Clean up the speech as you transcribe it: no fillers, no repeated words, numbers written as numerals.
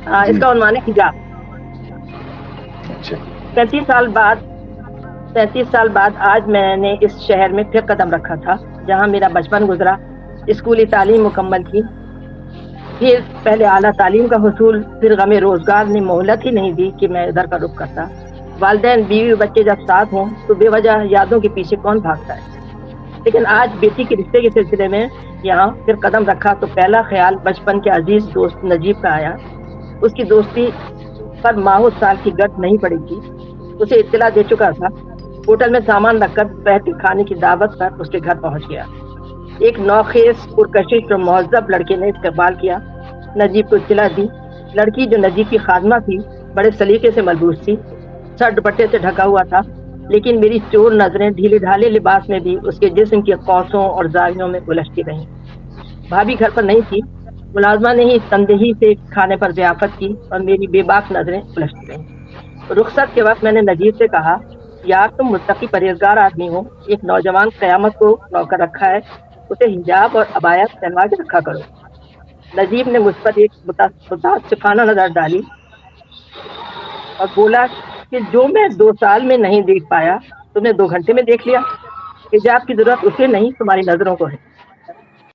جی اس کا عنوان ہے حجاب۔ اچھا 35 سال بعد آج میں نے اس شہر میں پھر قدم رکھا تھا جہاں میرا بچپن گزرا، اسکولی تعلیم مکمل کی، پھر پہلے اعلیٰ تعلیم کا حصول، پھر غم روزگار نے مہلت ہی نہیں دی کہ میں ادھر کا رخ کرتا۔ والدین بیوی بچے جب ساتھ ہوں تو بے وجہ یادوں کے پیچھے کون بھاگتا ہے؟ لیکن آج بیٹی کے رشتے کے سلسلے میں یہاں پھر قدم رکھا تو پہلا خیال بچپن کے عزیز دوست نجیب کا آیا۔ اس کی دوستی پر ماہو سال کی گرد نہیں پڑی تھی، اسے اطلاع دے چکا تھا۔ ہوٹل میں سامان رکھ کر دوپہر کے کھانے کی دعوت پر اس کے گھر پہنچ گیا۔ ایک نوخیز پرکشش اور مہذب لڑکے نے استقبال کیا، نجیب کو اطلاع دی۔ لڑکی جو نجیب کی خادمہ تھی بڑے سلیقے سے ملبوس تھی، سر دوپٹے سے ڈھکا ہوا تھا، لیکن میری چور نظریں ڈھیلے ڈھالے لباس میں بھی اس کے جسم کے قوسوں اور زاویوں میں الجھتی رہیں۔ بھابھی گھر پر نہیں تھی، ملازمہ نے ہی تندہی سے کھانے پر ضیافت کی اور میری بے باک نظریں الجھتی رہیں۔ رخصت کے وقت میں نے نجیب سے کہا، یار تم متقی پرہیزگار آدمی ہو، ایک نوجوان قیامت کو نوکر رکھا ہے، اسے حجاب اور عبایا پہنوا کے رکھا کرو۔ نجیب نے مجھ پر ایک متاسفانہ نظر ڈالی اور بولا کہ جو میں 2 سال میں نہیں دیکھ پایا تم نے 2 گھنٹے میں دیکھ لیا۔ حجاب کی ضرورت اسے نہیں، تمہاری نظروں کو ہے۔